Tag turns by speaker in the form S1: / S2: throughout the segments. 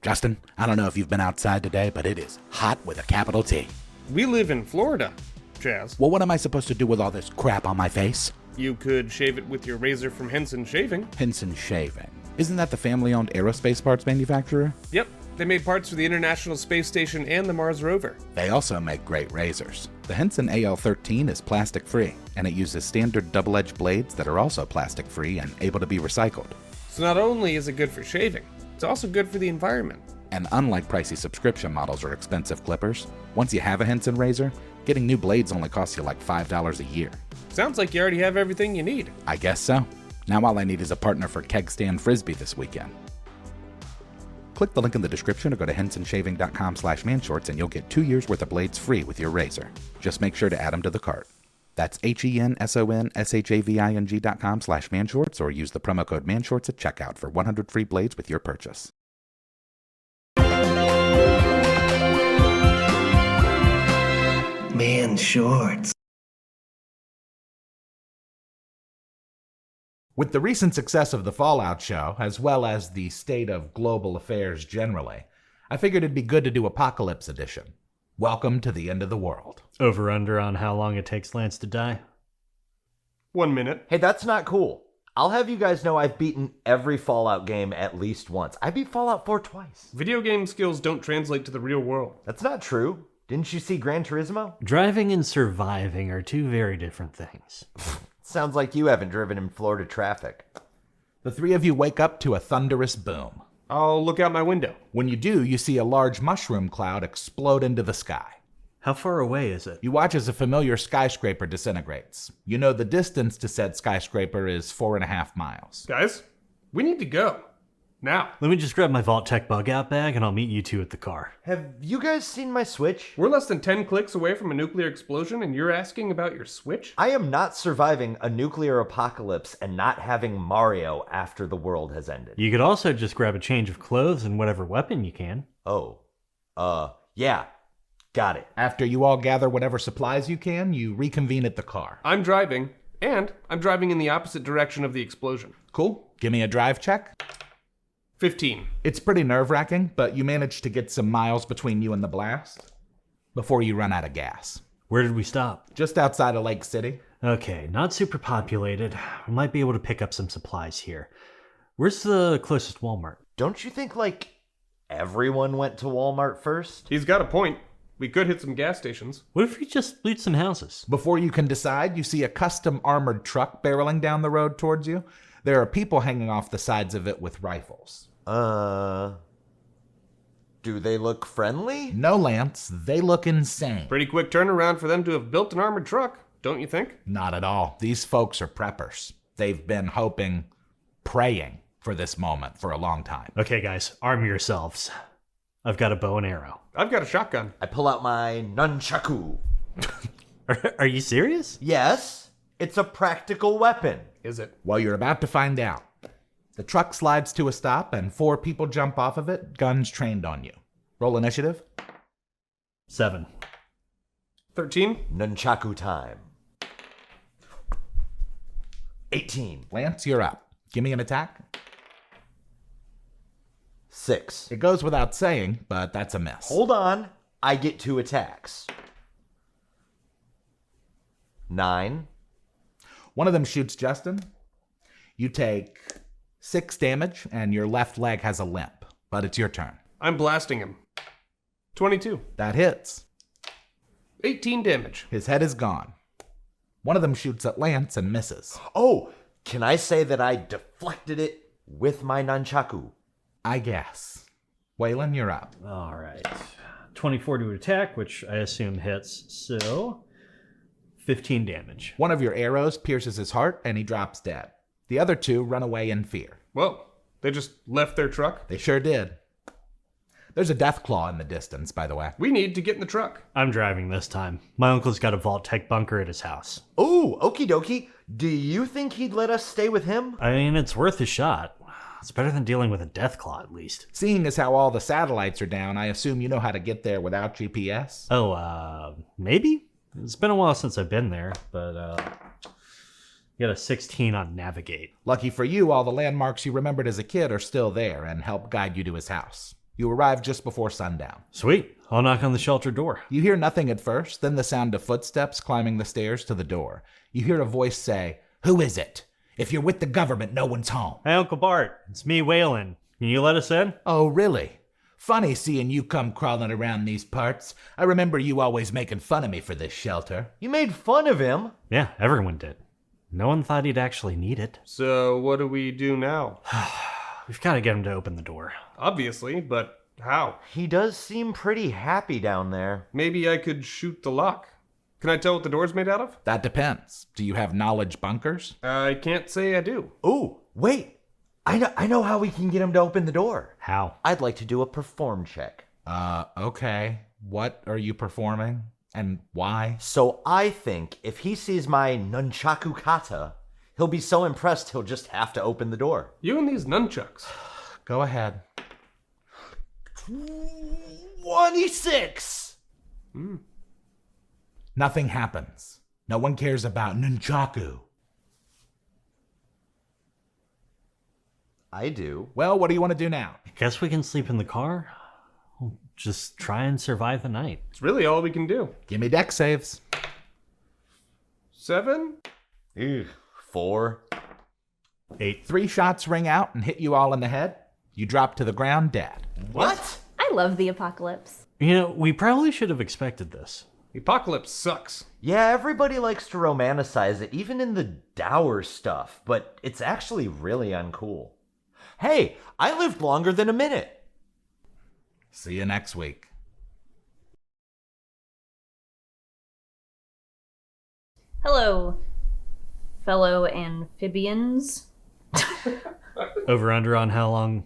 S1: Justin, I don't know if you've been outside today, but it is hot with a capital T.
S2: We live in Florida, Jazz.
S1: Well, what am I supposed to do with all this crap on my face?
S2: You could shave it with your razor from Henson Shaving.
S1: Henson Shaving. Isn't that the family-owned aerospace parts manufacturer?
S2: Yep, they made parts for the International Space Station and the Mars rover.
S1: They also make great razors. The Henson AL13 is plastic-free, and it uses standard double-edged blades that are also plastic-free and able to be recycled.
S2: So not only is it good for shaving, it's also good for the environment.
S1: And unlike pricey subscription models or expensive clippers, once you have a Henson razor, getting new blades only costs you like $5 a year.
S2: Sounds like you already have everything you need.
S1: I guess so. Now all I need is a partner for keg stand frisbee this weekend. Click the link in the description or go to hensonshaving.com/manshorts and you'll get 2 years worth of blades free with your razor. Just make sure to add them to the cart. That's hensonshaving.com/manshorts or use the promo code manshorts at checkout for 100 free blades with your purchase.
S3: Man shorts.
S1: With the recent success of the Fallout show, as well as the state of global affairs generally, I figured it'd be good to do Apocalypse Edition. Welcome to the end of the world.
S4: Over/under on how long it takes Lance to die?
S2: 1 minute.
S5: Hey, that's not cool. I'll have you guys know I've beaten every Fallout game at least once. I beat Fallout 4 twice.
S2: Video game skills don't translate to the real world.
S5: That's not true. Didn't you see Gran Turismo?
S4: Driving and surviving are two very different things.
S5: Sounds like you haven't driven in Florida traffic.
S1: The three of you wake up to a thunderous boom.
S2: I'll look out my window.
S1: When you do, you see a large mushroom cloud explode into the sky.
S4: How far away is it?
S1: You watch as a familiar skyscraper disintegrates. You know the distance to said skyscraper is 4.5 miles.
S2: Guys, we need to go. Now.
S4: Let me just grab my Vault Tech bug out bag and I'll meet you two at the car.
S5: Have you guys seen my Switch?
S2: We're less than 10 clicks away from a nuclear explosion and you're asking about your Switch?
S5: I am not surviving a nuclear apocalypse and not having Mario after the world has ended.
S4: You could also just grab a change of clothes and whatever weapon you can.
S5: Yeah. Got it.
S1: After you all gather whatever supplies you can, you reconvene at the car.
S2: I'm driving, and I'm driving in the opposite direction of the explosion.
S1: Cool. Give me a drive check.
S2: 15.
S1: It's pretty nerve-wracking, but you manage to get some miles between you and the blast before you run out of gas.
S4: Where did we stop?
S1: Just outside of Lake City.
S4: Okay, not super populated. We might be able to pick up some supplies here. Where's the closest Walmart?
S5: Don't you think, everyone went to Walmart first?
S2: He's got a point. We could hit some gas stations.
S4: What if we just loot some houses?
S1: Before you can decide, you see a custom armored truck barreling down the road towards you. There are people hanging off the sides of it with rifles.
S5: Do they look friendly?
S1: No, Lance. They look insane.
S2: Pretty quick turnaround for them to have built an armored truck, don't you think?
S1: Not at all. These folks are preppers. They've been praying for this moment for a long time.
S4: Okay, guys, arm yourselves. I've got a bow and arrow.
S2: I've got a shotgun.
S5: I pull out my nunchaku.
S4: Are you serious?
S5: Yes, it's a practical weapon.
S2: Is it?
S1: Well, you're about to find out. The truck slides to a stop and 4 people jump off of it, guns trained on you. Roll initiative.
S4: 7.
S2: 13.
S5: Nunchaku time. 18.
S1: Lance, you're up. Give me an attack.
S5: 6.
S1: It goes without saying, but that's a miss.
S5: Hold on. I get 2 attacks. 9.
S1: One of them shoots Justin. You take 6 damage, and your left leg has a limp. But it's your turn.
S2: I'm blasting him. 22.
S1: That hits.
S2: 18 damage.
S1: His head is gone. One of them shoots at Lance and misses.
S5: Oh, can I say that I deflected it with my nunchaku?
S1: I guess. Waylon, you're up.
S4: All right. 24 to attack, which I assume hits, so 15 damage.
S1: One of your arrows pierces his heart, and he drops dead. The other 2 run away in fear.
S2: Well, they just left their truck.
S1: They sure did. There's a death claw in the distance, by the way.
S2: We need to get in the truck.
S4: I'm driving this time. My uncle's got a Vault Tech bunker at his house.
S5: Ooh, okie dokie. Do you think he'd let us stay with him?
S4: I mean, it's worth a shot. It's better than dealing with a death claw, at least.
S1: Seeing as how all the satellites are down, I assume you know how to get there without GPS?
S4: Oh, maybe? It's been a while since I've been there, but, you got a 16 on navigate.
S1: Lucky for you, all the landmarks you remembered as a kid are still there and help guide you to his house. You arrive just before sundown.
S4: Sweet. I'll knock on the shelter door.
S1: You hear nothing at first, then the sound of footsteps climbing the stairs to the door. You hear a voice say, "Who is it? If you're with the government, no one's home."
S4: Hey, Uncle Bart. It's me, Waylon. Can you let us in?
S1: "Oh, really? Funny seeing you come crawling around these parts. I remember you always making fun of me for this shelter."
S5: You made fun of him.
S4: Yeah, everyone did. No one thought he'd actually need it.
S2: So what do we do now?
S4: We've got to get him to open the door.
S2: Obviously, but how?
S5: He does seem pretty happy down there.
S2: Maybe I could shoot the lock. Can I tell what the door's made out of?
S1: That depends. Do you have knowledge bunkers?
S2: I can't say I do.
S5: Ooh, wait. I know how we can get him to open the door.
S4: How?
S5: I'd like to do a perform check.
S1: Okay. What are you performing? And why?
S5: So I think if he sees my nunchaku kata, he'll be so impressed he'll just have to open the door.
S2: You and these nunchucks.
S1: Go ahead.
S5: 26!
S1: Nothing happens. No one cares about nunchaku.
S5: I do.
S1: Well, what do you want to do now?
S4: Guess we can sleep in the car? We'll just try and survive the night.
S2: It's really all we can do.
S1: Give me deck saves.
S2: 7?
S5: 4.
S4: 8.
S1: 3 shots ring out and hit you all in the head. You drop to the ground dead.
S5: What?
S3: I love the apocalypse.
S4: You know, we probably should have expected this.
S2: The apocalypse sucks.
S5: Yeah, everybody likes to romanticize it, even in the dour stuff, but it's actually really uncool. Hey, I lived longer than a minute.
S1: See you next week.
S3: Hello, fellow amphibians.
S4: Over under on how long?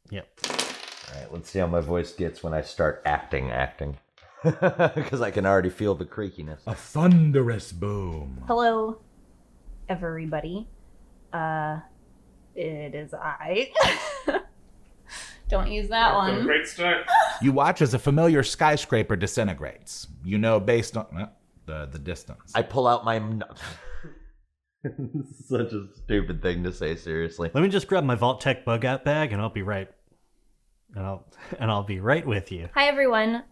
S4: Yep.
S5: All right, let's see how my voice gets when I start acting. Because I can already feel the creakiness.
S1: A thunderous boom.
S3: Hello, everybody. It is I. Don't use that one.
S2: Great start.
S1: You watch as a familiar skyscraper disintegrates. You know based on the distance.
S5: I pull out my... Such a stupid thing to say, seriously.
S4: Let me just grab my Vault Tech bug out bag and I'll be right. And I'll be right with you.
S3: Hi, everyone.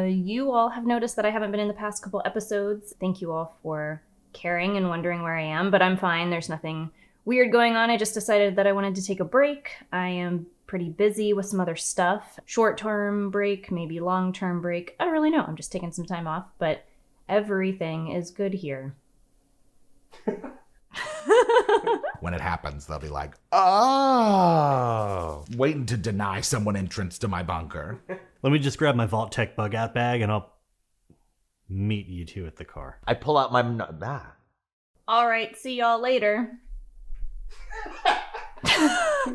S3: You all have noticed that I haven't been in the past couple episodes. Thank you all for caring and wondering where I am, but I'm fine. There's nothing weird going on. I just decided that I wanted to take a break. I am pretty busy with some other stuff. Short-term break, maybe long-term break. I don't really know. I'm just taking some time off, but everything is good here.
S1: When it happens, they'll be like, "Oh, waiting to deny someone entrance to my bunker."
S4: Let me just grab my Vault Tech bug out bag and I'll meet you two at the car.
S5: I pull out my...
S3: All right, see y'all later.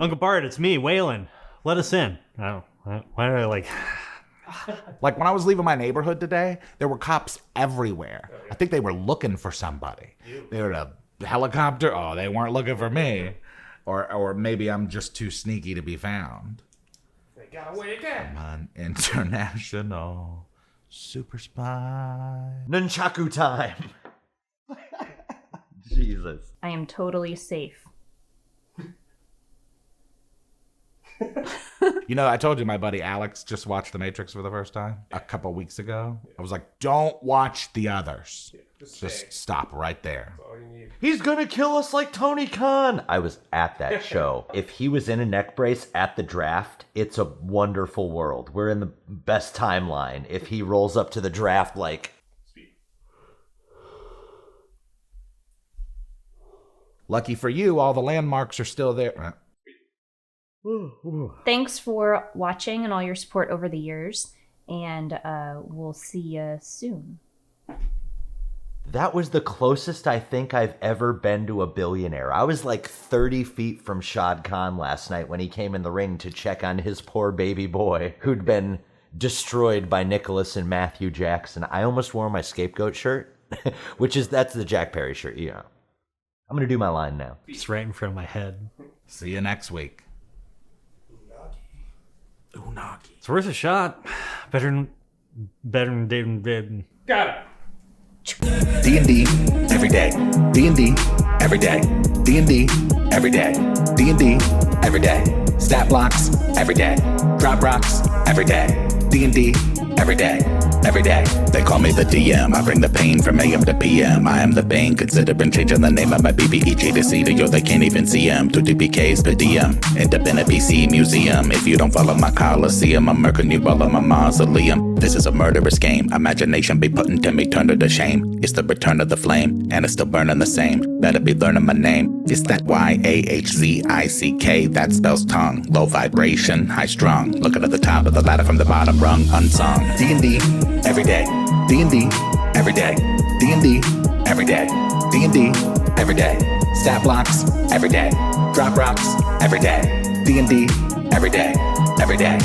S4: Uncle Bart, it's me, Waylon. Let us in. Oh, why did I like...
S1: Like when I was leaving my neighborhood today, there were cops everywhere. I think they were looking for somebody. They were a helicopter. Oh, they weren't looking for me. Or maybe I'm just too sneaky to be found.
S2: They got away again.
S1: I'm an international super spy.
S5: Nunchaku time. Jesus.
S3: I am totally safe.
S1: You know, I told you my buddy Alex just watched The Matrix for the first time a couple weeks ago. I was like, don't watch the others. Just stop right there.
S2: All you need.
S5: He's gonna kill us like Tony Khan. I was at that show. If he was in a neck brace at the draft, it's a wonderful world. We're in the best timeline. If he rolls up to the draft like...
S1: Lucky for you, all the landmarks are still there.
S3: Thanks for watching and all your support over the years, and we'll see you soon.
S5: That was the closest I think I've ever been to a billionaire. I was like 30 feet from Shad Khan last night when he came in the ring to check on his poor baby boy who'd been destroyed by Nicholas and Matthew Jackson. I almost wore my scapegoat shirt, that's the Jack Perry shirt, yeah. I'm gonna do my line now.
S4: It's right in front of my head.
S1: See you next week. Unagi.
S4: It's worth a shot. Better than David.
S2: Got it.
S1: D&D every day. D&D every day. D&D every day. D&D every day. Stat blocks, every day. Drop rocks, every day. D&D, every day. Every day. They call me the DM. I bring the pain from AM to PM. I am the bane. Considering changing the name of my BBEG to C to yo, they can't even see him. 2 DPKs per DM. End up in a PC museum. If you don't follow my Coliseum, I'm murking you all in my mausoleum. This is a murderous game. Imagination be putting to me, turn to the shame. It's the return of the flame, and it's still burning the same. Better be learning my name. It's that YAHZICK. That spells tongue. Low vibration, high strung. Looking at the top of the ladder from the bottom rung. Unsung. D&D, every day. D&D, every day. D&D, every day. D&D, every day. Stat blocks, every day. Drop rocks, every day. D&D, every day. Every day.